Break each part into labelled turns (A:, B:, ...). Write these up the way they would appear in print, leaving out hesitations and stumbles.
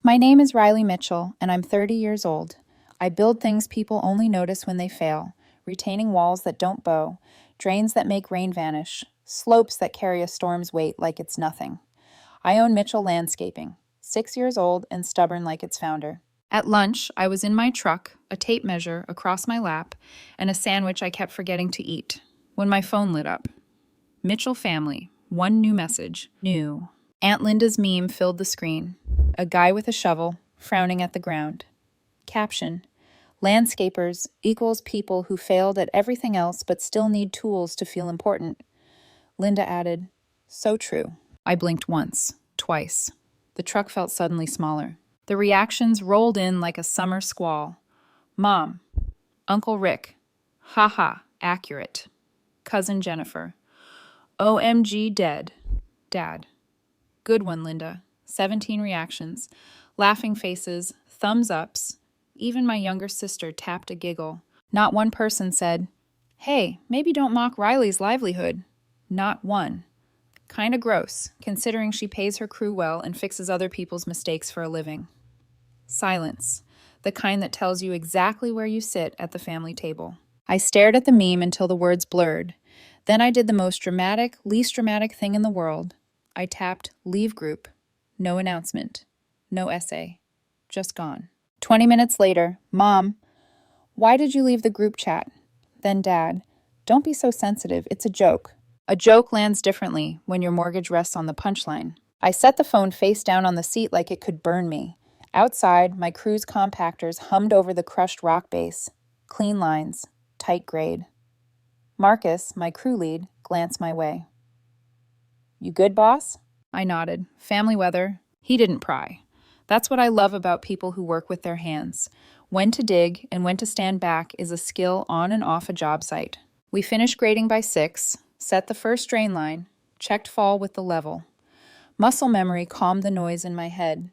A: My name is Riley Mitchell, and I'm 30 years old. I build things people only notice when they fail, retaining walls that don't bow, drains that make rain vanish, slopes that carry a storm's weight like it's nothing. I own Mitchell Landscaping, 6 years old and stubborn like its founder. At lunch, I was in my truck, a tape measure across my lap, and a sandwich I kept forgetting to eat, when my phone lit up. Mitchell family, one new message. New. Aunt Linda's meme filled the screen. A guy with a shovel, frowning at the ground. Caption: Landscapers equals people who failed at everything else but still need tools to feel important. Linda added, so true. I blinked once, twice. The truck felt suddenly smaller. The reactions rolled in like a summer squall. Mom. Uncle Rick. Haha, accurate. Cousin Jennifer. OMG dead. Dad. Good one, Linda. 17 reactions. Laughing faces, thumbs ups. Even my younger sister tapped a giggle. Not one person said, hey, maybe don't mock Riley's livelihood. Not one. Kinda gross, considering she pays her crew well and fixes other people's mistakes for a living. Silence. The kind that tells you exactly where you sit at the family table. I stared at the meme until the words blurred. Then I did the most dramatic, least dramatic thing in the world. I tapped leave group. No announcement. No essay. Just gone. 20 minutes later, Mom, why did you leave the group chat? Then Dad, don't be so sensitive, it's a joke. A joke lands differently when your mortgage rests on the punchline. I set the phone face down on the seat like it could burn me. Outside, my crew's compactors hummed over the crushed rock base. Clean lines, tight grade. Marcus, my crew lead, glanced my way. You good, boss? I nodded. Family weather. He didn't pry. That's what I love about people who work with their hands. When to dig and when to stand back is a skill on and off a job site. We finished grading by 6, set the first drain line, checked fall with the level. Muscle memory calmed the noise in my head.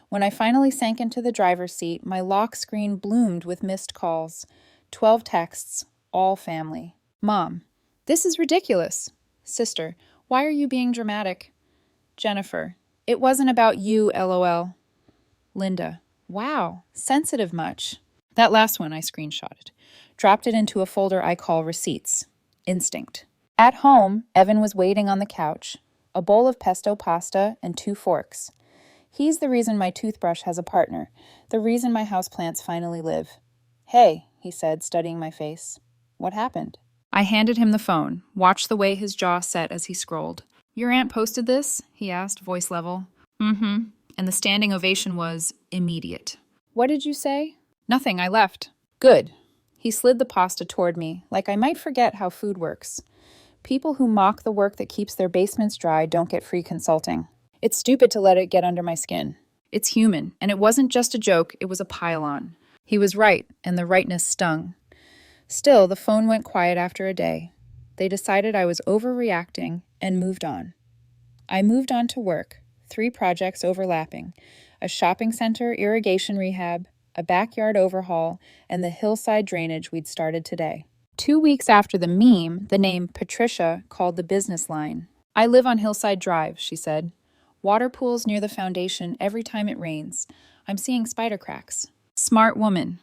A: When I finally sank into the driver's seat, my lock screen bloomed with missed calls. 12 texts, all family. Mom, this is ridiculous. Sister, why are you being dramatic? Jennifer, it wasn't about you, LOL. Linda, wow, sensitive much. That last one I screenshotted. Dropped it into a folder I call receipts. Instinct. At home, Evan was waiting on the couch. A bowl of pesto pasta and 2 forks. He's the reason my toothbrush has a partner. The reason my houseplants finally live. Hey, he said, studying my face. What happened? I handed him the phone, watched the way his jaw set as he scrolled. Your aunt posted this? He asked, voice level. Mm-hmm. And the standing ovation was immediate. What did you say? Nothing, I left. Good. He slid the pasta toward me, like I might forget how food works. People who mock the work that keeps their basements dry don't get free consulting. It's stupid to let it get under my skin. It's human, and it wasn't just a joke, it was a pile-on. He was right, and the rightness stung. Still, the phone went quiet after a day. They decided I was overreacting and moved on. I moved on to work, 3 projects overlapping, a shopping center, irrigation rehab, a backyard overhaul, and the hillside drainage we'd started today. 2 weeks after the meme, the name Patricia called the business line. I live on Hillside Drive, she said. Water pools near the foundation every time it rains. I'm seeing spider cracks. Smart woman.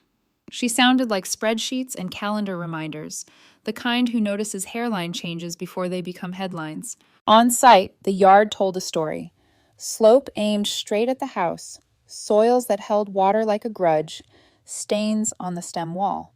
A: She sounded like spreadsheets and calendar reminders, the kind who notices hairline changes before they become headlines. On site, the yard told a story. Slope aimed straight at the house, soils that held water like a grudge, stains on the stem wall.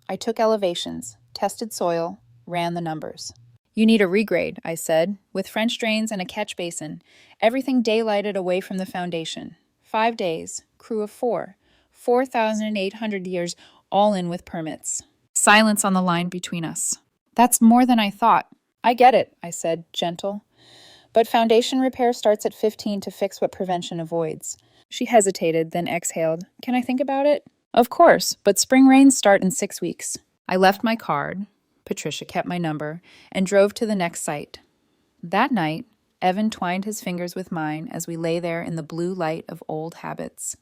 A: I took elevations, tested soil, ran the numbers. You need a regrade, I said, with French drains and a catch basin, everything daylighted away from the foundation. 5 days, crew of 4, 4,800 years, all in with permits. Silence on the line between us. That's more than I thought. I get it, I said, gentle. But foundation repair starts at 15 to fix what prevention avoids. She hesitated, then exhaled. Can I think about it? Of course, but spring rains start in 6 weeks. I left my card. Patricia kept my number, and drove to the next site. That night, Evan twined his fingers with mine as we lay there in the blue light of old habits.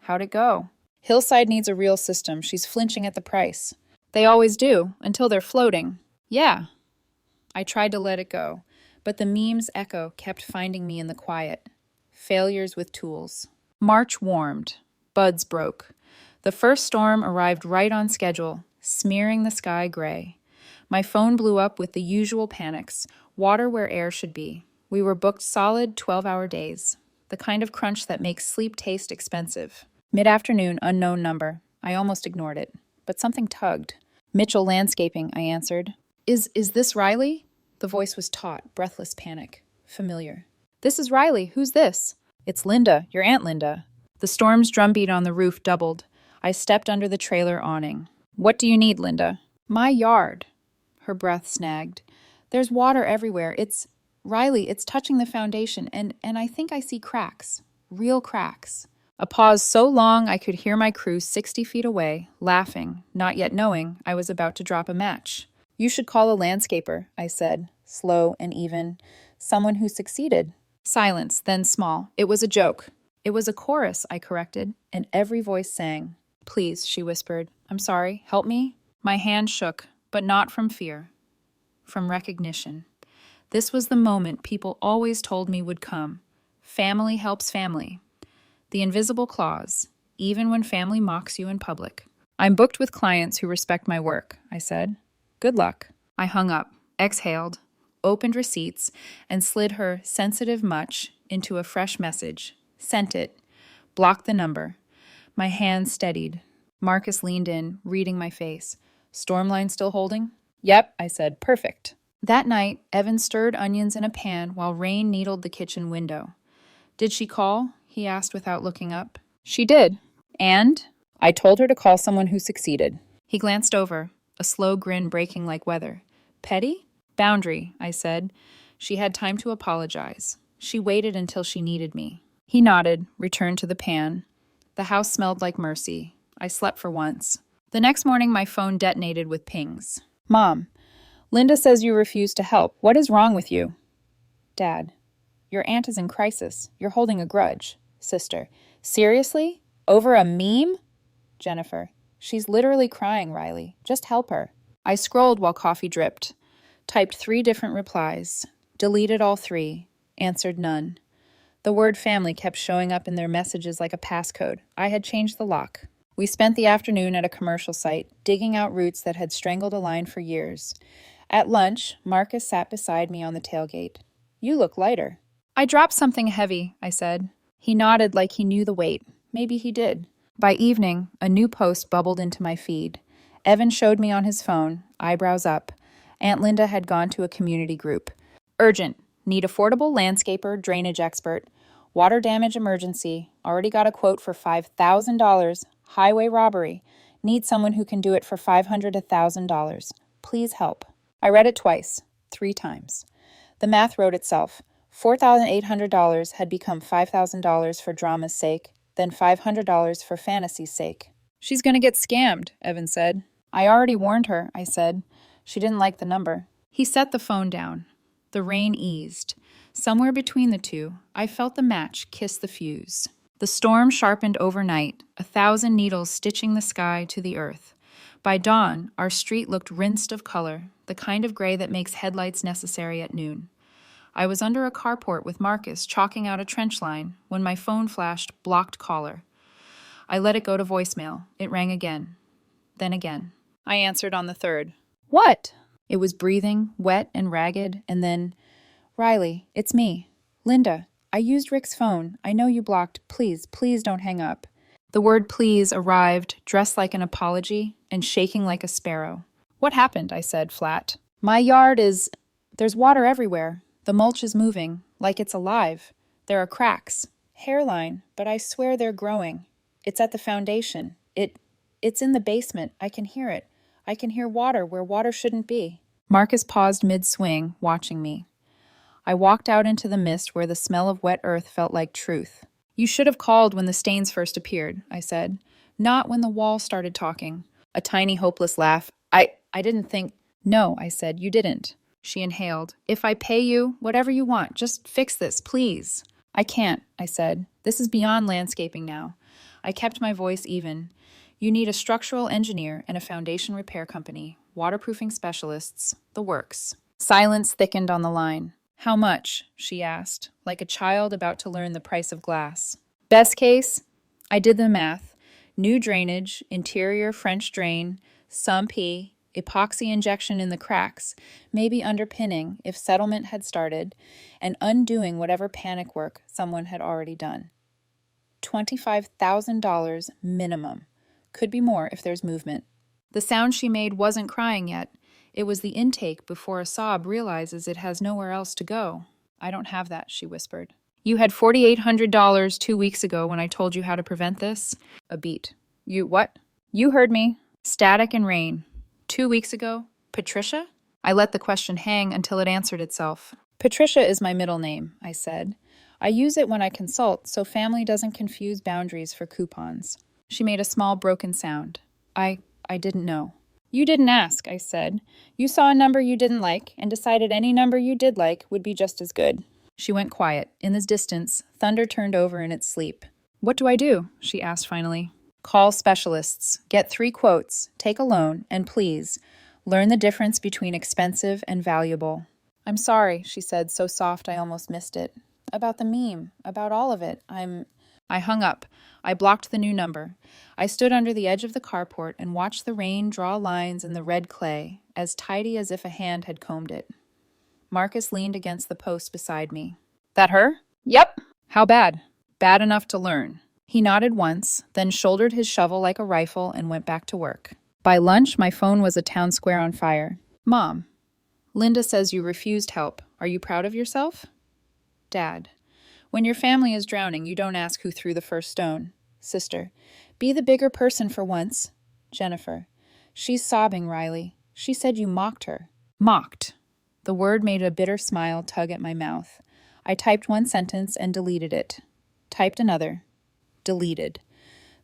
A: How'd it go? Hillside needs a real system. She's flinching at the price. They always do, until they're floating. Yeah. I tried to let it go, but the meme's echo kept finding me in the quiet. Failures with tools. March warmed. Buds broke. The first storm arrived right on schedule, smearing the sky gray. My phone blew up with the usual panics. Water where air should be. We were booked solid 12-hour days. The kind of crunch that makes sleep taste expensive. Mid-afternoon, unknown number. I almost ignored it. But something tugged. Mitchell Landscaping, I answered. Is this Riley? The voice was taut, breathless panic. Familiar. This is Riley. Who's this? It's Linda, your Aunt Linda. The storm's drumbeat on the roof doubled. I stepped under the trailer awning. What do you need, Linda? My yard. Her breath snagged. There's water everywhere. Riley, it's touching the foundation, and I think I see cracks. Real cracks. A pause so long I could hear my crew 60 feet away, laughing, not yet knowing I was about to drop a match. You should call a landscaper, I said, slow and even. Someone who succeeded. Silence, then small. It was a joke. It was a chorus, I corrected, and every voice sang. Please, she whispered. I'm sorry. Help me? My hand shook, but not from fear. From recognition. This was the moment people always told me would come. Family helps family. The invisible clause, even when family mocks you in public. I'm booked with clients who respect my work, I said. Good luck. I hung up, exhaled, opened receipts, and slid her sensitive much into a fresh message. Sent it. Blocked the number. My hand steadied. Marcus leaned in, reading my face. Stormline still holding? Yep, I said. Perfect. That night, Evan stirred onions in a pan while rain needled the kitchen window. Did she call? He asked without looking up. She did. And? I told her to call someone who succeeded. He glanced over, a slow grin breaking like weather. Petty? Boundary, I said. She had time to apologize. She waited until she needed me. He nodded, returned to the pan. The house smelled like mercy. I slept for once. The next morning, my phone detonated with pings. Mom, Linda says you refuse to help. What is wrong with you? Dad, your aunt is in crisis. You're holding a grudge. Sister, seriously? Over a meme? Jennifer, she's literally crying, Riley. Just help her. I scrolled while coffee dripped. Typed 3 different replies. Deleted all 3. Answered none. The word family kept showing up in their messages like a passcode. I had changed the lock. We spent the afternoon at a commercial site, digging out roots that had strangled a line for years. At lunch, Marcus sat beside me on the tailgate. You look lighter. I dropped something heavy, I said. He nodded like he knew the weight. Maybe he did. By evening, a new post bubbled into my feed. Evan showed me on his phone, eyebrows up. Aunt Linda had gone to a community group. Urgent. Need affordable landscaper, drainage expert. Water damage emergency. Already got a quote for $5,000. Highway robbery. Need someone who can do it for $500 to $1,000. Please help. I read it twice. 3 times. The math wrote itself. $4,800 had become $5,000 for drama's sake, then $500 for fantasy's sake. She's gonna get scammed, Evan said. I already warned her, I said. She didn't like the number. He set the phone down. The rain eased. Somewhere between the two, I felt the match kiss the fuse. The storm sharpened overnight, 1,000 needles stitching the sky to the earth. By dawn, our street looked rinsed of color, the kind of gray that makes headlights necessary at noon. I was under a carport with Marcus chalking out a trench line when my phone flashed blocked caller. I let it go to voicemail. It rang again. Then again. I answered on the 3rd. What? It was breathing, wet and ragged, and then, Riley, it's me. Linda, I used Rick's phone. I know you blocked. Please don't hang up. The word please arrived, dressed like an apology and shaking like a sparrow. What happened? I said, flat. My yard is... There's water everywhere. The mulch is moving, like it's alive. There are cracks. Hairline, but I swear they're growing. It's at the foundation. It's in the basement. I can hear it. I can hear water where water shouldn't be. Marcus paused mid-swing, watching me. I walked out into the mist where the smell of wet earth felt like truth. You should have called when the stains first appeared, I said. Not when the wall started talking. A tiny, hopeless laugh. I didn't think... No, I said, you didn't. She inhaled. If I pay you, whatever you want, just fix this, please. I can't, I said. This is beyond landscaping now. I kept my voice even. You need a structural engineer and a foundation repair company, waterproofing specialists, the works. Silence thickened on the line. How much? She asked, like a child about to learn the price of glass. Best case, I did the math. New drainage, interior French drain, sump pee, epoxy injection in the cracks, maybe underpinning if settlement had started, and undoing whatever panic work someone had already done. $25,000 minimum. Could be more if there's movement. The sound she made wasn't crying yet. It was the intake before a sob realizes it has nowhere else to go. I don't have that, she whispered. You had $4,800 2 weeks ago when I told you how to prevent this? A beat. You what? You heard me. Static and rain. 2 weeks ago? Patricia? I let the question hang until it answered itself. Patricia is my middle name, I said. I use it when I consult so family doesn't confuse boundaries for coupons. She made a small broken sound. I didn't know. You didn't ask, I said. You saw a number you didn't like and decided any number you did like would be just as good. She went quiet. In the distance, thunder turned over in its sleep. What do I do? She asked finally. Call specialists. Get 3 quotes. Take a loan. And please, learn the difference between expensive and valuable. I'm sorry, she said, so soft I almost missed it. About the meme. About all of it. I hung up. I blocked the new number. I stood under the edge of the carport and watched the rain draw lines in the red clay, as tidy as if a hand had combed it. Marcus leaned against the post beside me. That her? Yep. How bad? Bad enough to learn. He nodded once, then shouldered his shovel like a rifle and went back to work. By lunch, my phone was a town square on fire. Mom, Linda says you refused help. Are you proud of yourself? Dad, when your family is drowning, you don't ask who threw the first stone. Sister, be the bigger person for once. Jennifer, she's sobbing, Riley. She said you mocked her. Mocked. The word made a bitter smile tug at my mouth. I typed one sentence and deleted it. Typed another. Deleted.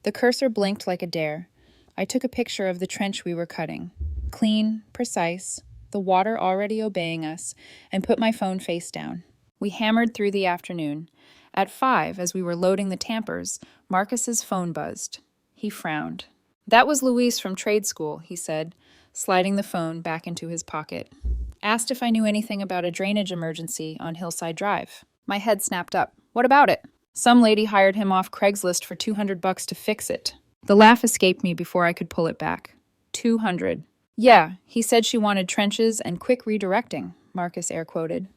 A: The cursor blinked like a dare. I took a picture of the trench we were cutting. Clean, precise, the water already obeying us, and put my phone face down. We hammered through the afternoon. At 5, as we were loading the tampers, Marcus's phone buzzed. He frowned. That was Luis from trade school, he said, sliding the phone back into his pocket. Asked if I knew anything about a drainage emergency on Hillside Drive. My head snapped up. What about it? Some lady hired him off Craigslist for $200 to fix it. The laugh escaped me before I could pull it back. 200. Yeah, he said she wanted trenches and quick redirecting, Marcus air quoted.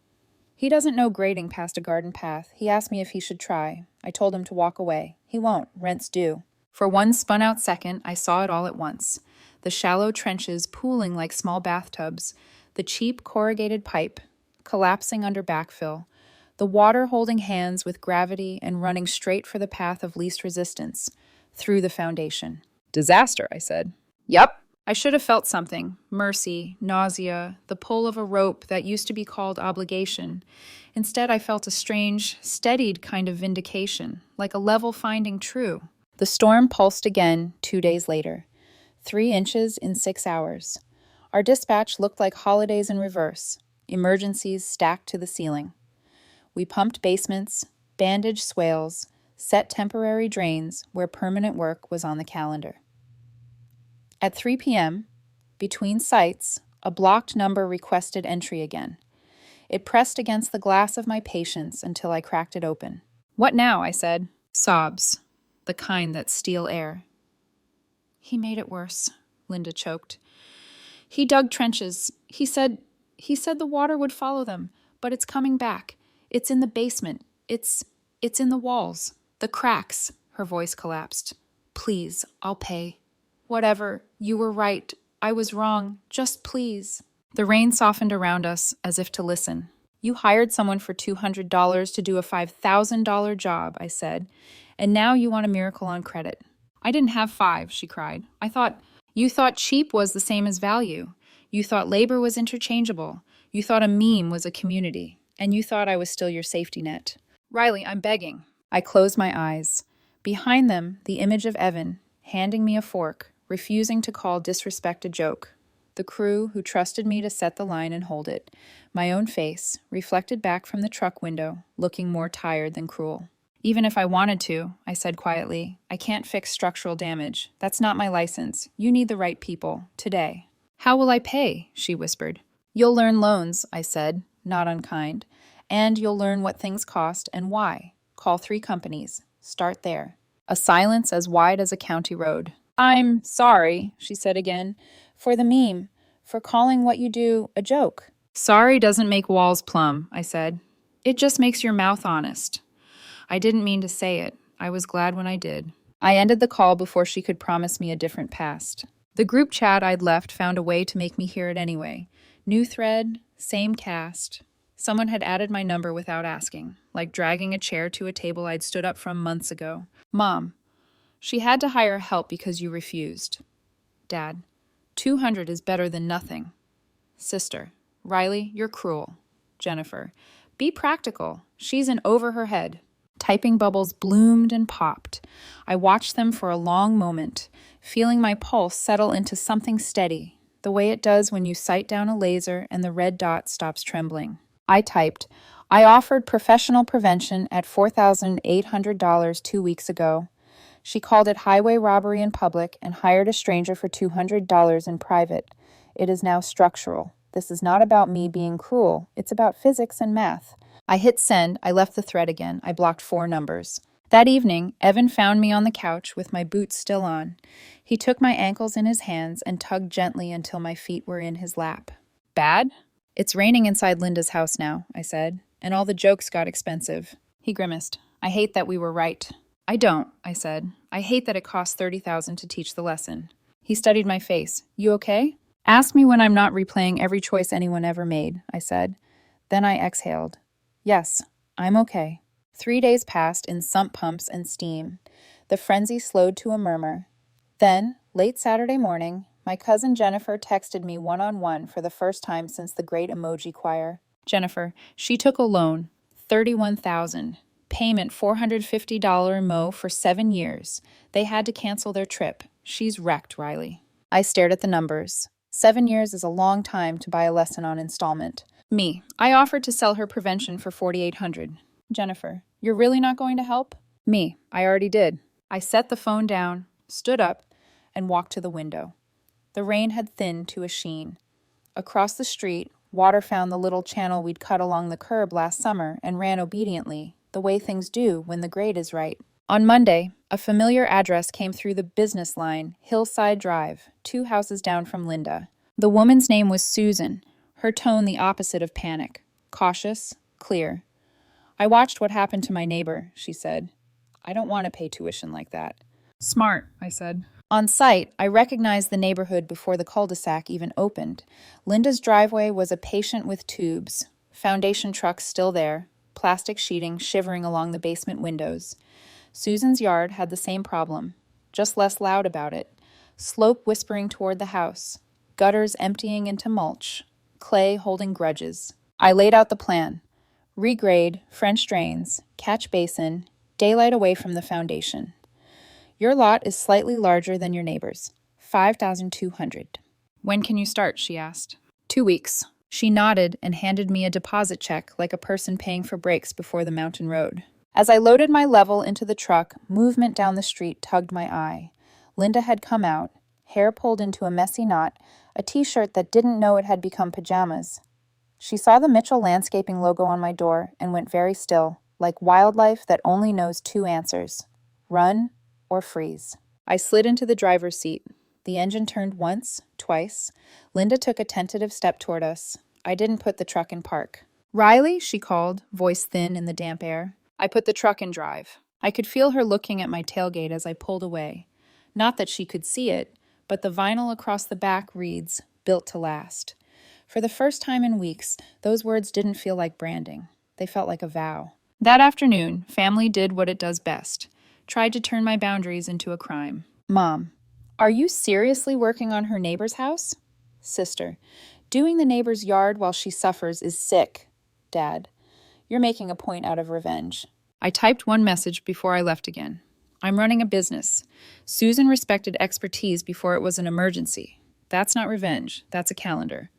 A: He doesn't know grading past a garden path. He asked me if he should try. I told him to walk away. He won't. Rent's due. For one spun-out second, I saw it all at once. The shallow trenches pooling like small bathtubs, the cheap corrugated pipe, collapsing under backfill, the water holding hands with gravity and running straight for the path of least resistance, through the foundation. Disaster, I said. Yup. I should have felt something. Mercy, nausea, the pull of a rope that used to be called obligation. Instead, I felt a strange, steadied kind of vindication, like a level finding true. The storm pulsed again 2 days later. 3 inches in 6 hours. Our dispatch looked like holidays in reverse, emergencies stacked to the ceiling. We pumped basements, bandaged swales, set temporary drains where permanent work was on the calendar. At 3 p.m., between sites, a blocked number requested entry again. It pressed against the glass of my patience until I cracked it open. What now? I said. Sobs, the kind that steal air. He made it worse, Linda choked. He dug trenches. He said the water would follow them, but it's coming back. It's in the basement. It's in the walls. The cracks. Her voice collapsed. Please, I'll pay. Whatever. You were right. I was wrong. Just please. The rain softened around us as if to listen. You hired someone for $200 to do a $5,000 job, I said, and now you want a miracle on credit. I didn't have 5, she cried. You thought cheap was the same as value. You thought labor was interchangeable. You thought a meme was a community. And you thought I was still your safety net. Riley, I'm begging. I closed my eyes. Behind them, the image of Evan, handing me a fork, refusing to call disrespect a joke. The crew who trusted me to set the line and hold it. My own face, reflected back from the truck window, looking more tired than cruel. Even if I wanted to, I said quietly, I can't fix structural damage. That's not my license. You need the right people, today. How will I pay? She whispered. You'll learn loans, I said, not unkind. And you'll learn what things cost and why. Call 3 companies. Start there. A silence as wide as a county road. I'm sorry, she said again, for the meme, for calling what you do a joke. Sorry doesn't make walls plumb, I said. It just makes your mouth honest. I didn't mean to say it. I was glad when I did. I ended the call before she could promise me a different past. The group chat I'd left found a way to make me hear it anyway. New thread, same cast. Someone had added my number without asking, like dragging a chair to a table I'd stood up from months ago. Mom, she had to hire help because you refused. Dad, 200 is better than nothing. Sister, Riley, you're cruel. Jennifer, be practical. She's in over her head. Typing bubbles bloomed and popped. I watched them for a long moment, feeling my pulse settle into something steady, the way it does when you sight down a laser and the red dot stops trembling. I typed, I offered professional prevention at $4,800 2 weeks ago. She called it highway robbery in public and hired a stranger for $200 in private. It is now structural. This is not about me being cruel. It's about physics and math. I hit send. I left the thread again. I blocked 4 numbers. That evening, Evan found me on the couch with my boots still on. He took my ankles in his hands and tugged gently until my feet were in his lap. Bad? It's raining inside Linda's house now, I said, and all the jokes got expensive. He grimaced. I hate that we were right. I don't, I said. I hate that it cost $30,000 to teach the lesson. He studied my face. You okay? Ask me when I'm not replaying every choice anyone ever made, I said. Then I exhaled. Yes, I'm okay. 3 days passed in sump pumps and steam. The frenzy slowed to a murmur. Then, late Saturday morning, my cousin Jennifer texted me one-on-one for the first time since the great emoji choir. Jennifer, she took a loan, $31,000. Payment $450 mo for 7 years. They had to cancel their trip. She's wrecked, Riley. I stared at the numbers. 7 years is a long time to buy a lesson on installment. Me. I offered to sell her prevention for $4,800. Jennifer, you're really not going to help? Me. I already did. I set the phone down, stood up, and walked to the window. The rain had thinned to a sheen. Across the street, water found the little channel we'd cut along the curb last summer and ran obediently, the way things do when the grade is right. On Monday, a familiar address came through the business line, Hillside Drive, 2 houses down from Linda. The woman's name was Susan, her tone the opposite of panic, cautious, clear. I watched what happened to my neighbor, she said. I don't want to pay tuition like that. Smart, I said. On site, I recognized the neighborhood before the cul-de-sac even opened. Linda's driveway was a patient with tubes, foundation trucks still there, plastic sheeting shivering along the basement windows. Susan's yard had the same problem, just less loud about it. Slope whispering toward the house, gutters emptying into mulch, clay holding grudges. I laid out the plan. Regrade, French drains, catch basin, daylight away from the foundation. Your lot is slightly larger than your neighbor's, 5,200. When can you start, she asked. 2 weeks. She nodded and handed me a deposit check like a person paying for brakes before the mountain road. As I loaded my level into the truck, movement down the street tugged my eye. Linda had come out, hair pulled into a messy knot, a t-shirt that didn't know it had become pajamas. She saw the Mitchell Landscaping logo on my door and went very still, like wildlife that only knows 2 answers: run or freeze. I slid into the driver's seat. The engine turned once, twice. Linda took a tentative step toward us. I didn't put the truck in park. Riley, she called, voice thin in the damp air. I put the truck in drive. I could feel her looking at my tailgate as I pulled away. Not that she could see it, but the vinyl across the back reads, "Built to last." For the first time in weeks, those words didn't feel like branding. They felt like a vow. That afternoon, family did what it does best. Tried to turn my boundaries into a crime. Mom, are you seriously working on her neighbor's house? Sister, doing the neighbor's yard while she suffers is sick. Dad, you're making a point out of revenge. I typed one message before I left again. I'm running a business. Susan respected expertise before it was an emergency. That's not revenge. That's a calendar.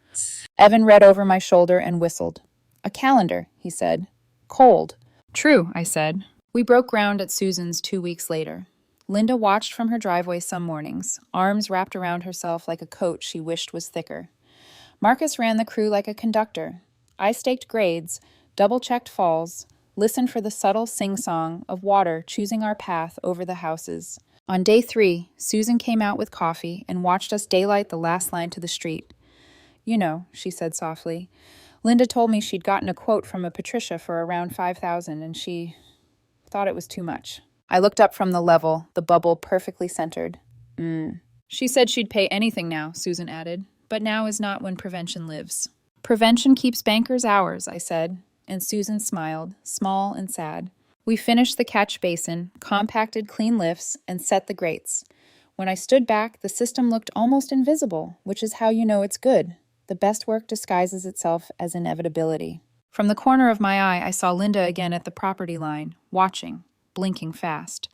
A: Evan read over my shoulder and whistled. A calendar, he said. Cold. True, I said. We broke ground at Susan's 2 weeks later. Linda watched from her driveway some mornings, arms wrapped around herself like a coat she wished was thicker. Marcus ran the crew like a conductor. I staked grades, double-checked falls, listen for the subtle sing-song of water choosing our path over the houses. On day 3, Susan came out with coffee and watched us daylight the last line to the street. You know, she said softly. Linda told me she'd gotten a quote from a Patricia for around 5,000 and she thought it was too much. I looked up from the level, the bubble perfectly centered. She said she'd pay anything now, Susan added, but now is not when prevention lives. Prevention keeps bankers hours, I said, and Susan smiled, small and sad. We finished the catch basin, compacted clean lifts, and set the grates. When I stood back, the system looked almost invisible, which is how you know it's good. The best work disguises itself as inevitability. From the corner of my eye, I saw Linda again at the property line, watching, blinking fast.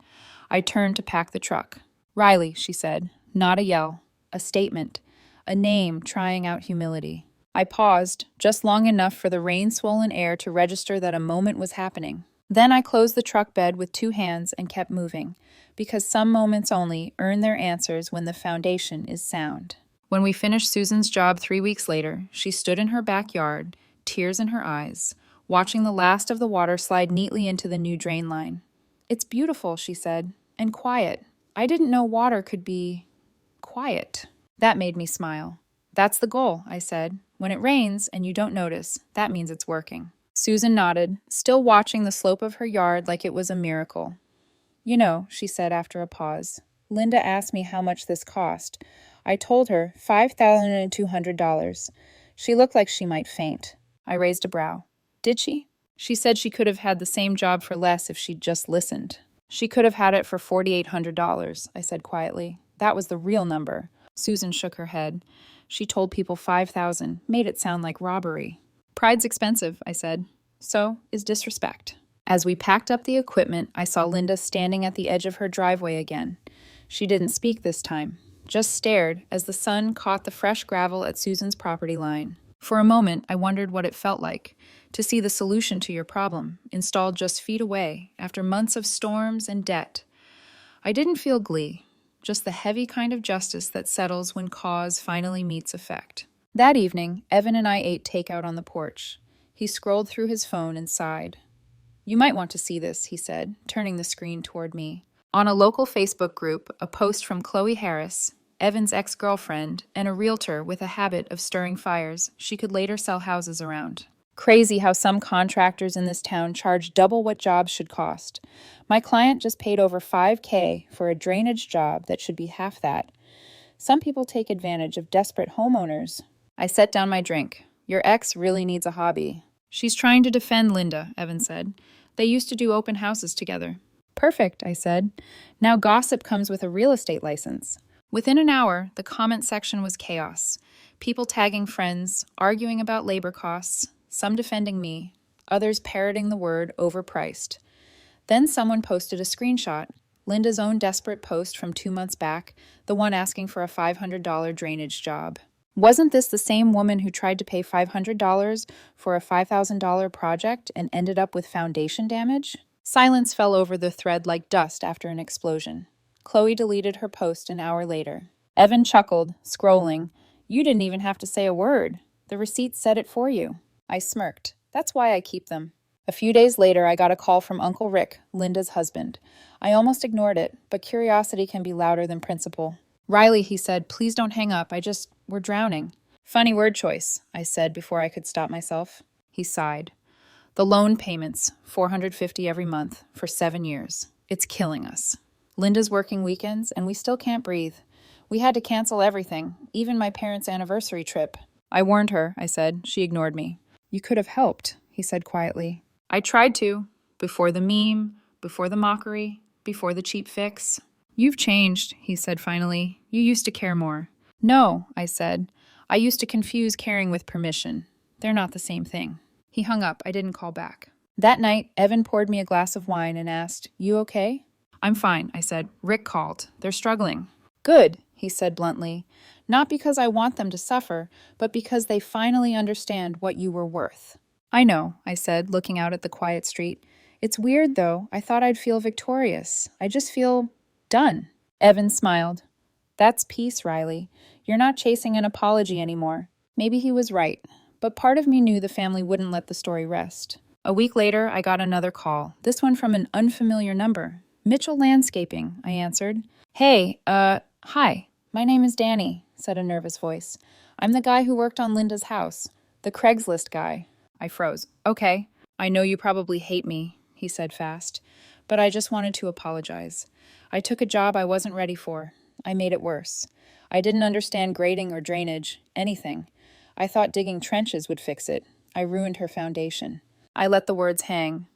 A: I turned to pack the truck. Riley, she said, not a yell, a statement, a name trying out humility. I paused, just long enough for the rain-swollen air to register that a moment was happening. Then I closed the truck bed with 2 hands and kept moving, because some moments only earn their answers when the foundation is sound. When we finished Susan's job 3 weeks later, she stood in her backyard, tears in her eyes, watching the last of the water slide neatly into the new drain line. It's beautiful, she said, and quiet. I didn't know water could be quiet. That made me smile. That's the goal, I said. When it rains and you don't notice, that means it's working. Susan nodded, still watching the slope of her yard like it was a miracle. You know, she said after a pause, Linda asked me how much this cost. I told her $5,200. She looked like she might faint. I raised a brow. Did she? She said she could have had the same job for less if she'd just listened. She could have had it for $4,800, I said quietly. That was the real number. Susan shook her head. She told people 5,000, made it sound like robbery. Pride's expensive, I said. So is disrespect. As we packed up the equipment, I saw Linda standing at the edge of her driveway again. She didn't speak this time, just stared as the sun caught the fresh gravel at Susan's property line. For a moment, I wondered what it felt like to see the solution to your problem, installed just feet away, after months of storms and debt. I didn't feel glee, just the heavy kind of justice that settles when cause finally meets effect. That evening, Evan and I ate takeout on the porch. He scrolled through his phone and sighed. You might want to see this, he said, turning the screen toward me. On a local Facebook group, a post from Chloe Harris, Evan's ex-girlfriend, and a realtor with a habit of stirring fires she could later sell houses around. Crazy how some contractors in this town charge double what jobs should cost. My client just paid over $5,000 for a drainage job that should be half that. Some people take advantage of desperate homeowners. I set down my drink. Your ex really needs a hobby. She's trying to defend Linda, Evan said. They used to do open houses together. Perfect, I said. Now gossip comes with a real estate license. Within an hour, the comment section was chaos. People tagging friends, arguing about labor costs, some defending me, others parroting the word overpriced. Then someone posted a screenshot, Linda's own desperate post from 2 months back, the one asking for a $500 drainage job. Wasn't this the same woman who tried to pay $500 for a $5,000 project and ended up with foundation damage? Silence fell over the thread like dust after an explosion. Chloe deleted her post an hour later. Evan chuckled, scrolling. You didn't even have to say a word. The receipt said it for you. I smirked. That's why I keep them. A few days later, I got a call from Uncle Rick, Linda's husband. I almost ignored it, but curiosity can be louder than principle. Riley, he said, please don't hang up. We're drowning. Funny word choice, I said before I could stop myself. He sighed. The loan payments, $450 every month, for 7 years. It's killing us. Linda's working weekends, and we still can't breathe. We had to cancel everything, even my parents' anniversary trip. I warned her, I said. She ignored me. You could have helped, he said quietly. I tried to. Before the meme, before the mockery, before the cheap fix. You've changed, he said finally. You used to care more. No, I said. I used to confuse caring with permission. They're not the same thing. He hung up. I didn't call back. That night, Evan poured me a glass of wine and asked, You okay? I'm fine, I said. Rick called. They're struggling. Good, he said bluntly. Not because I want them to suffer, but because they finally understand what you were worth. I know, I said, looking out at the quiet street. It's weird, though. I thought I'd feel victorious. I just feel done. Evan smiled. That's peace, Riley. You're not chasing an apology anymore. Maybe he was right, but part of me knew the family wouldn't let the story rest. A week later, I got another call, this one from an unfamiliar number. Mitchell Landscaping, I answered. Hey, hi. My name is Danny, said a nervous voice. I'm the guy who worked on Linda's house. The Craigslist guy. I froze. Okay. I know you probably hate me, he said fast, but I just wanted to apologize. I took a job I wasn't ready for. I made it worse. I didn't understand grading or drainage, anything. I thought digging trenches would fix it. I ruined her foundation. I let the words hang.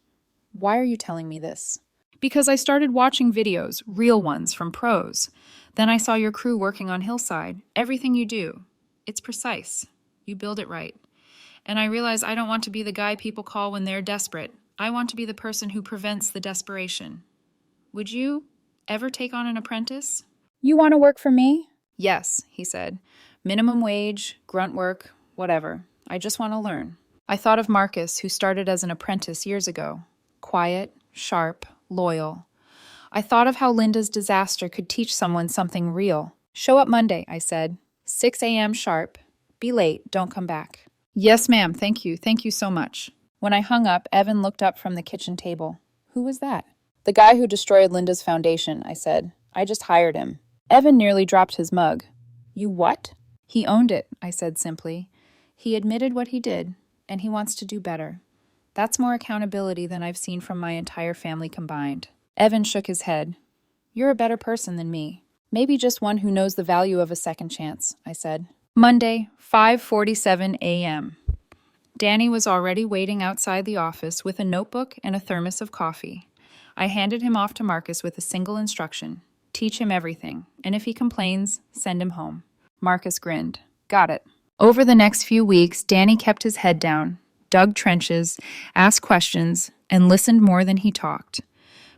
A: Why are you telling me this? Because I started watching videos, real ones, from pros. Then I saw your crew working on Hillside. Everything you do. It's precise. You build it right. And I realize I don't want to be the guy people call when they're desperate. I want to be the person who prevents the desperation. Would you ever take on an apprentice? You want to work for me? Yes, he said. Minimum wage, grunt work, whatever. I just want to learn. I thought of Marcus, who started as an apprentice years ago. Quiet, sharp, loyal. I thought of how Linda's disaster could teach someone something real. Show up Monday, I said. 6 a.m. sharp. Be late, don't come back. Yes, ma'am, thank you so much. When I hung up, Evan looked up from the kitchen table. Who was that? The guy who destroyed Linda's foundation, I said. I just hired him. Evan nearly dropped his mug. You what? He owned it, I said simply. He admitted what he did, and he wants to do better. That's more accountability than I've seen from my entire family combined. Evan shook his head. You're a better person than me. Maybe just one who knows the value of a second chance, I said. Monday, 5:47 a.m. Danny was already waiting outside the office with a notebook and a thermos of coffee. I handed him off to Marcus with a single instruction. Teach him everything, and if he complains, send him home. Marcus grinned. Got it. Over the next few weeks, Danny kept his head down, dug trenches, asked questions, and listened more than he talked.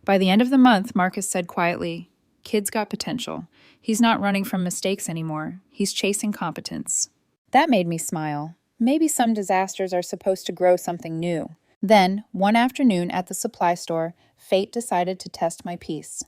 A: By the end of the month, Marcus said quietly, Kid's got potential. He's not running from mistakes anymore. He's chasing competence. That made me smile. Maybe some disasters are supposed to grow something new. Then, one afternoon at the supply store, fate decided to test my peace.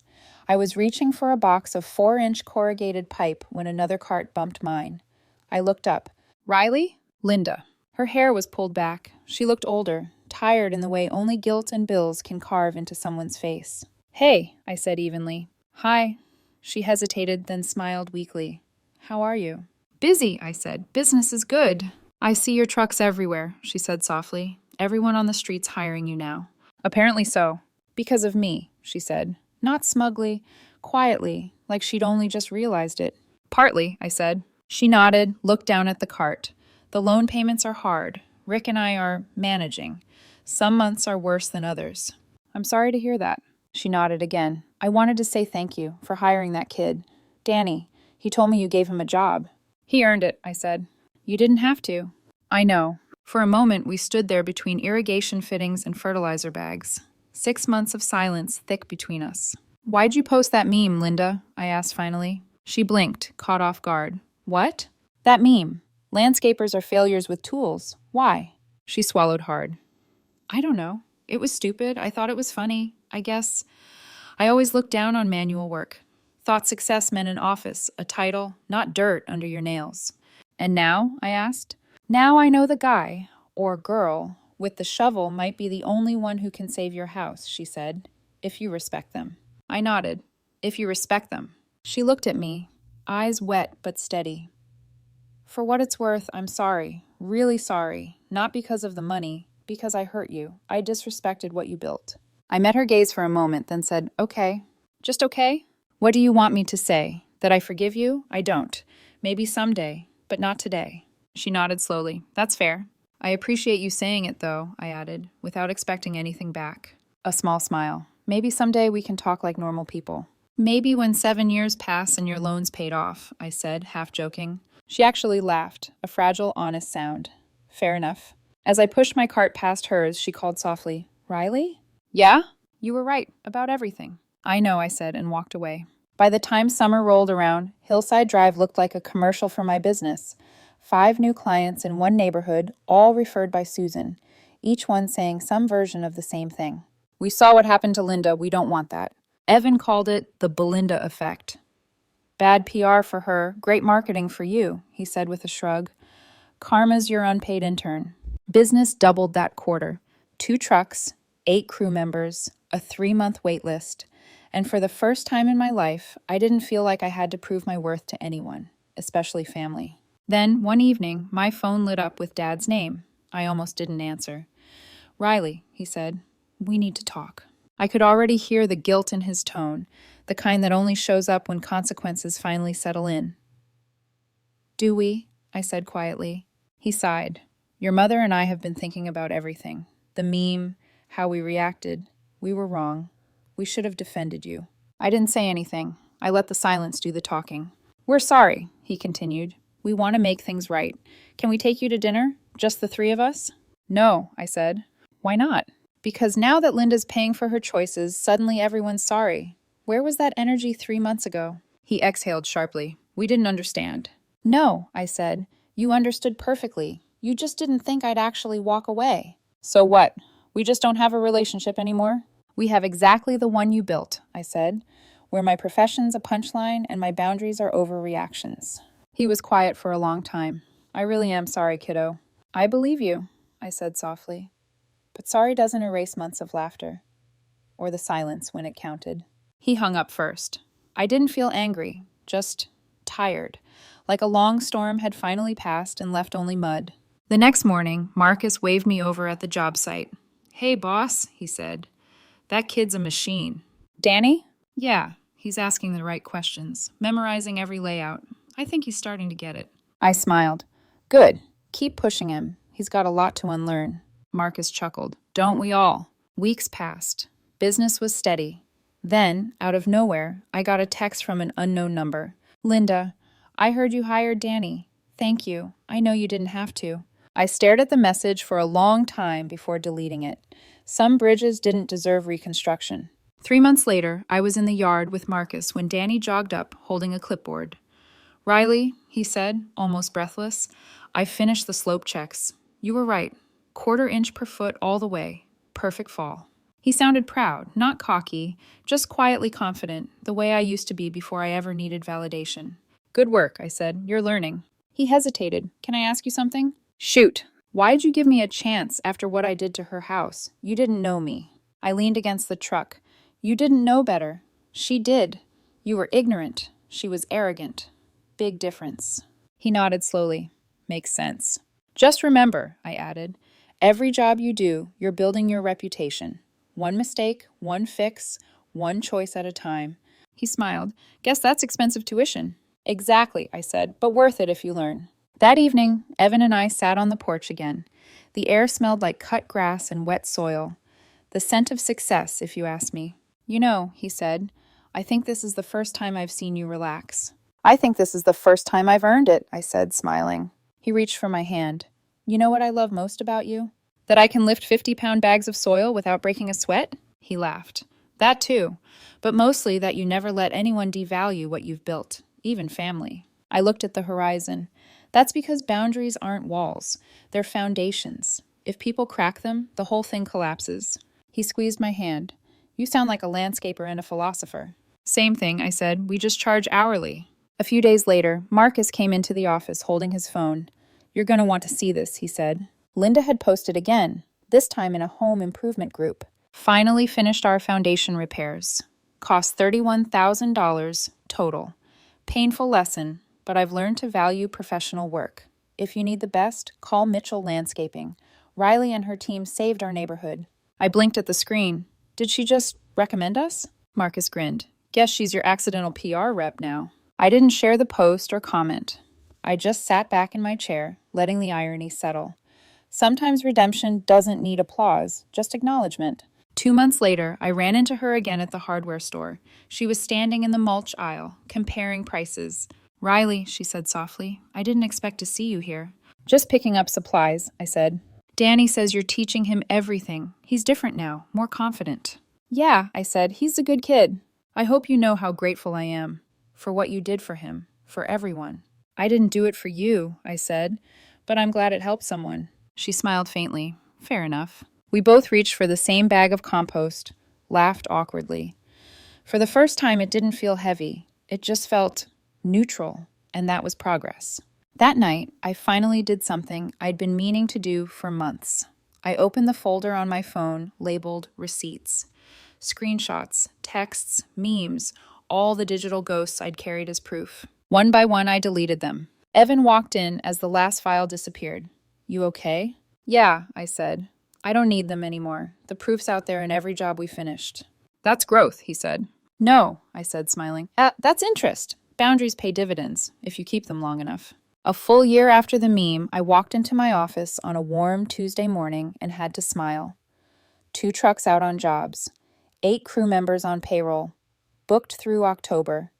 A: I was reaching for a box of 4-inch corrugated pipe when another cart bumped mine. I looked up. Riley? Linda. Her hair was pulled back. She looked older, tired in the way only guilt and bills can carve into someone's face. Hey, I said evenly. Hi. She hesitated, then smiled weakly. How are you? Busy, I said. Business is good. I see your trucks everywhere, she said softly. Everyone on the street's hiring you now. Apparently so. Because of me, she said. Not smugly, quietly, like she'd only just realized it. Partly, I said. She nodded, looked down at the cart. The loan payments are hard. Rick and I are managing. Some months are worse than others. I'm sorry to hear that. She nodded again. I wanted to say thank you for hiring that kid. Danny, he told me you gave him a job. He earned it, I said. You didn't have to. I know. For a moment, we stood there between irrigation fittings and fertilizer bags. 6 months of silence thick between us. Why'd you post that meme, Linda? I asked finally. She blinked, caught off guard. What? That meme. Landscapers are failures with tools. Why? She swallowed hard. I don't know. It was stupid. I thought it was funny. I guess. I always looked down on manual work. Thought success meant an office, a title, not dirt under your nails. And now? I asked. Now I know the guy, or girl, with the shovel might be the only one who can save your house, she said, if you respect them. I nodded. If you respect them. She looked at me, eyes wet but steady. For what it's worth, I'm sorry, really sorry, not because of the money, because I hurt you. I disrespected what you built. I met her gaze for a moment, then said, okay. Just okay? What do you want me to say? That I forgive you? I don't. Maybe someday, but not today. She nodded slowly. That's fair. I appreciate you saying it, though, I added, without expecting anything back. A small smile. Maybe someday we can talk like normal people. Maybe when 7 years pass and your loan's paid off, I said, half joking. She actually laughed, a fragile, honest sound. Fair enough. As I pushed my cart past hers, she called softly, Riley? Yeah? You were right, about everything. I know, I said, and walked away. By the time summer rolled around, Hillside Drive looked like a commercial for my business. 5 new clients in one neighborhood, all referred by Susan, each one saying some version of the same thing. We saw what happened to Linda. We don't want that. Evan called it the Belinda effect. Bad PR for her, great marketing for you, he said with a shrug. Karma's your unpaid intern. Business doubled that quarter. 2 trucks, 8 crew members, a 3-month wait list, and for the first time in my life, I didn't feel like I had to prove my worth to anyone, especially family. Then, one evening, my phone lit up with Dad's name. I almost didn't answer. "Riley," he said, "we need to talk." I could already hear the guilt in his tone, the kind that only shows up when consequences finally settle in. "Do we?" I said quietly. He sighed. "Your mother and I have been thinking about everything. The meme, how we reacted. We were wrong. We should have defended you." I didn't say anything. I let the silence do the talking. "We're sorry," he continued. "We want to make things right. Can we take you to dinner? Just the 3 of us?" "No," I said. "Why not?" "Because now that Linda's paying for her choices, suddenly everyone's sorry. Where was that energy 3 months ago?" He exhaled sharply. "We didn't understand." "No," I said. "You understood perfectly. You just didn't think I'd actually walk away." "So what? We just don't have a relationship anymore?" "We have exactly the one you built," I said, "where my profession's a punchline and my boundaries are overreactions." He was quiet for a long time. "I really am sorry, kiddo." "I believe you," I said softly. But sorry doesn't erase months of laughter, or the silence when it counted. He hung up first. I didn't feel angry, just tired, like a long storm had finally passed and left only mud. The next morning, Marcus waved me over at the job site. "Hey, boss," he said. "That kid's a machine." "Danny?" "Yeah, he's asking the right questions, memorizing every layout. I think he's starting to get it." I smiled. "Good. Keep pushing him. He's got a lot to unlearn." Marcus chuckled. "Don't we all?" Weeks passed. Business was steady. Then, out of nowhere, I got a text from an unknown number. "Linda, I heard you hired Danny. Thank you. I know you didn't have to." I stared at the message for a long time before deleting it. Some bridges didn't deserve reconstruction. 3 months later, I was in the yard with Marcus when Danny jogged up, holding a clipboard. "Riley," he said, almost breathless, "I finished the slope checks. You were right. 1/4 inch per foot all the way. Perfect fall." He sounded proud, not cocky, just quietly confident, the way I used to be before I ever needed validation. "Good work," I said. "You're learning." He hesitated. "Can I ask you something?" "Shoot. Why'd you give me a chance after what I did to her house? You didn't know me." I leaned against the truck. "You didn't know better. She did. You were ignorant. She was arrogant. Big difference." He nodded slowly. "Makes sense." "Just remember," I added, "every job you do, you're building your reputation. One mistake, one fix, one choice at a time." He smiled. "Guess that's expensive tuition." "Exactly," I said, "but worth it if you learn." That evening, Evan and I sat on the porch again. The air smelled like cut grass and wet soil. The scent of success, if you ask me. "You know," he said, "I think this is the first time I've seen you relax." "I think this is the first time I've earned it," I said, smiling. He reached for my hand. "You know what I love most about you? That I can lift 50-pound bags of soil without breaking a sweat?" He laughed. "That too, but mostly that you never let anyone devalue what you've built, even family." I looked at the horizon. That's because boundaries aren't walls. They're foundations. If people crack them, the whole thing collapses. He squeezed my hand. "You sound like a landscaper and a philosopher." "Same thing," I said. "We just charge hourly." A few days later, Marcus came into the office holding his phone. "You're going to want to see this," he said. Linda had posted again, this time in a home improvement group. "Finally finished our foundation repairs. Cost $31,000 total. Painful lesson, but I've learned to value professional work. If you need the best, call Mitchell Landscaping. Riley and her team saved our neighborhood." I blinked at the screen. "Did she just recommend us?" Marcus grinned. "Guess she's your accidental PR rep now." I didn't share the post or comment. I just sat back in my chair, letting the irony settle. Sometimes redemption doesn't need applause, just acknowledgement. 2 months later, I ran into her again at the hardware store. She was standing in the mulch aisle, comparing prices. "Riley," she said softly, "I didn't expect to see you here." "Just picking up supplies," I said. "Danny says you're teaching him everything. He's different now, more confident." "Yeah," I said, "he's a good kid." "I hope you know how grateful I am for what you did for him, for everyone." "I didn't do it for you," I said, "but I'm glad it helped someone." She smiled faintly. "Fair enough." We both reached for the same bag of compost, laughed awkwardly. For the first time, it didn't feel heavy. It just felt neutral, and that was progress. That night, I finally did something I'd been meaning to do for months. I opened the folder on my phone labeled Receipts. Screenshots, texts, memes, all the digital ghosts I'd carried as proof. One by one, I deleted them. Evan walked in as the last file disappeared. You okay? Yeah, I said. I don't need them anymore. The proof's out there in every job we finished. That's growth, he said. No, I said, smiling. That's interest. Boundaries pay dividends, if you keep them long enough. A full year after the meme, I walked into my office on a warm Tuesday morning and had to smile. 2 trucks out on jobs. 8 crew members on payroll. Booked through October.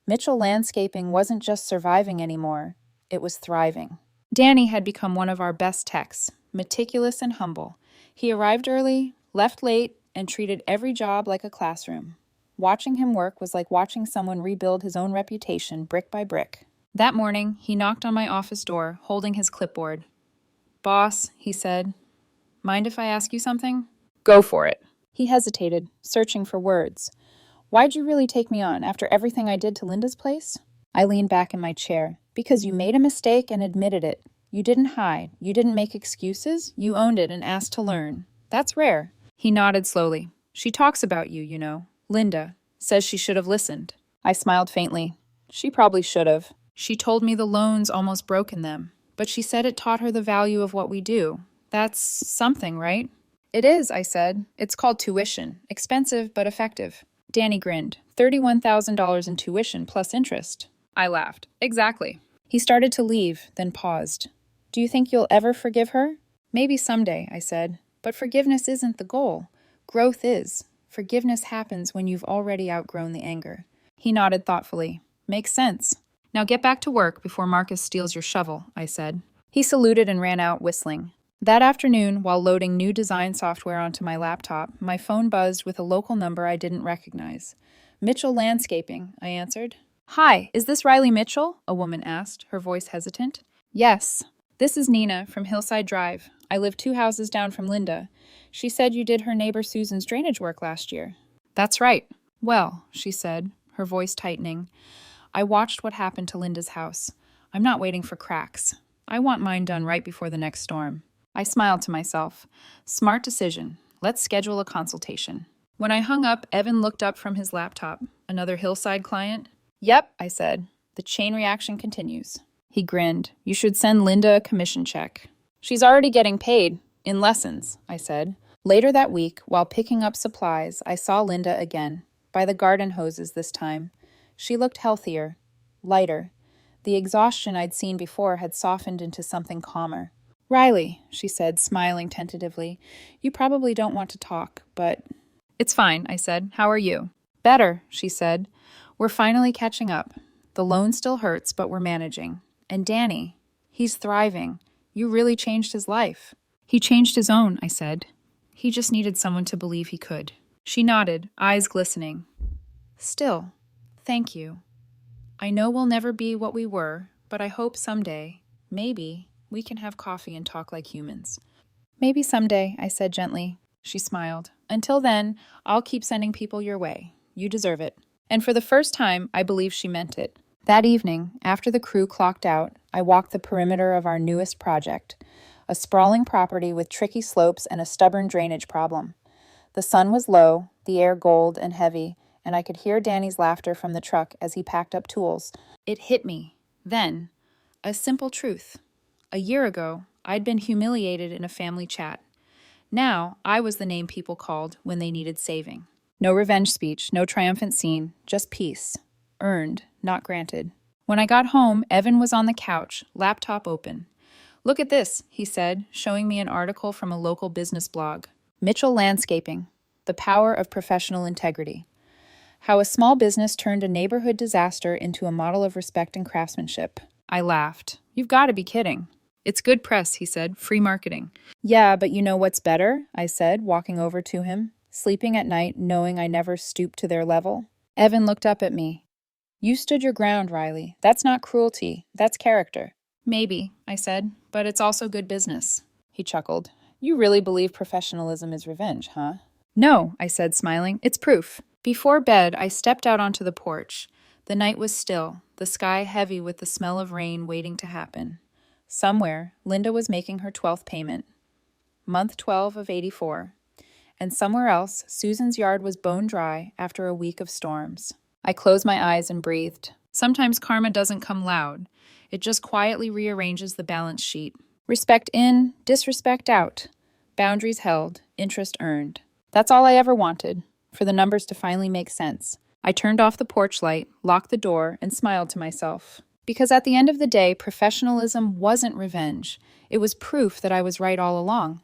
A: Mitchell Landscaping wasn't just surviving anymore, it was thriving. Danny had become one of our best techs, meticulous and humble. He arrived early, left late, and treated every job like a classroom. Watching him work was like watching someone rebuild his own reputation brick by brick. That morning, he knocked on my office door, holding his clipboard. Boss, he said, mind if I ask you something? Go for it. He hesitated, searching for words. Why'd you really take me on after everything I did to Linda's place? I leaned back in my chair. Because you made a mistake and admitted it. You didn't hide. You didn't make excuses. You owned it and asked to learn. That's rare. He nodded slowly. She talks about you, you know. Linda. Says she should have listened. I smiled faintly. She probably should have. She told me the loans almost broken them. But she said it taught her the value of what we do. That's something, right? It is, I said. It's called tuition. Expensive, but effective. Danny grinned. $31,000 in tuition plus interest. I laughed. Exactly. He started to leave, then paused. Do you think you'll ever forgive her? Maybe someday, I said. But forgiveness isn't the goal. Growth is. Forgiveness happens when you've already outgrown the anger. He nodded thoughtfully. Makes sense. Now get back to work before Marcus steals your shovel, I said. He saluted and ran out, whistling. That afternoon, while loading new design software onto my laptop, my phone buzzed with a local number I didn't recognize. Mitchell Landscaping, I answered. Hi, is this Riley Mitchell? A woman asked, her voice hesitant. Yes. This is Nina from Hillside Drive. I live 2 houses down from Linda. She said you did her neighbor Susan's drainage work last year. That's right. Well, she said, her voice tightening, I watched what happened to Linda's house. I'm not waiting for cracks. I want mine done right before the next storm. I smiled to myself. Smart decision. Let's schedule a consultation. When I hung up, Evan looked up from his laptop. Another Hillside client? Yep, I said. The chain reaction continues. He grinned. You should send Linda a commission check. She's already getting paid. In lessons, I said. Later that week, while picking up supplies, I saw Linda again. By the garden hoses this time. She looked healthier. Lighter. The exhaustion I'd seen before had softened into something calmer. Riley, she said, smiling tentatively. You probably don't want to talk, but... It's fine, I said. How are you? Better, she said. We're finally catching up. The loan still hurts, but we're managing. And Danny, he's thriving. You really changed his life. He changed his own, I said. He just needed someone to believe he could. She nodded, eyes glistening. Still, thank you. I know we'll never be what we were, but I hope someday, maybe, we can have coffee and talk like humans. Maybe someday, I said gently. She smiled. Until then, I'll keep sending people your way. You deserve it. And for the first time, I believe she meant it. That evening, after the crew clocked out, I walked the perimeter of our newest project, a sprawling property with tricky slopes and a stubborn drainage problem. The sun was low, the air gold and heavy, and I could hear Danny's laughter from the truck as he packed up tools. It hit me, then, a simple truth. A year ago, I'd been humiliated in a family chat. Now, I was the name people called when they needed saving. No revenge speech, no triumphant scene, just peace. Earned, not granted. When I got home, Evan was on the couch, laptop open. Look at this, he said, showing me an article from a local business blog. Mitchell Landscaping, the power of professional integrity. How a small business turned a neighborhood disaster into a model of respect and craftsmanship. I laughed. You've got to be kidding. It's good press, he said, free marketing. Yeah, but you know what's better? I said, walking over to him, sleeping at night knowing I never stooped to their level. Evan looked up at me. You stood your ground, Riley. That's not cruelty. That's character. Maybe, I said, but it's also good business. He chuckled. You really believe professionalism is revenge, huh? No, I said, smiling. It's proof. Before bed, I stepped out onto the porch. The night was still, the sky heavy with the smell of rain waiting to happen. Somewhere, Linda was making her 12th payment. month 12 of 84. And somewhere else, Susan's yard was bone dry after a week of storms. I closed my eyes and breathed. Sometimes karma doesn't come loud. It just quietly rearranges the balance sheet. Respect in, disrespect out. Boundaries held, interest earned. That's all I ever wanted, for the numbers to finally make sense. I turned off the porch light, locked the door, and smiled to myself. Because at the end of the day, professionalism wasn't revenge. It was proof that I was right all along.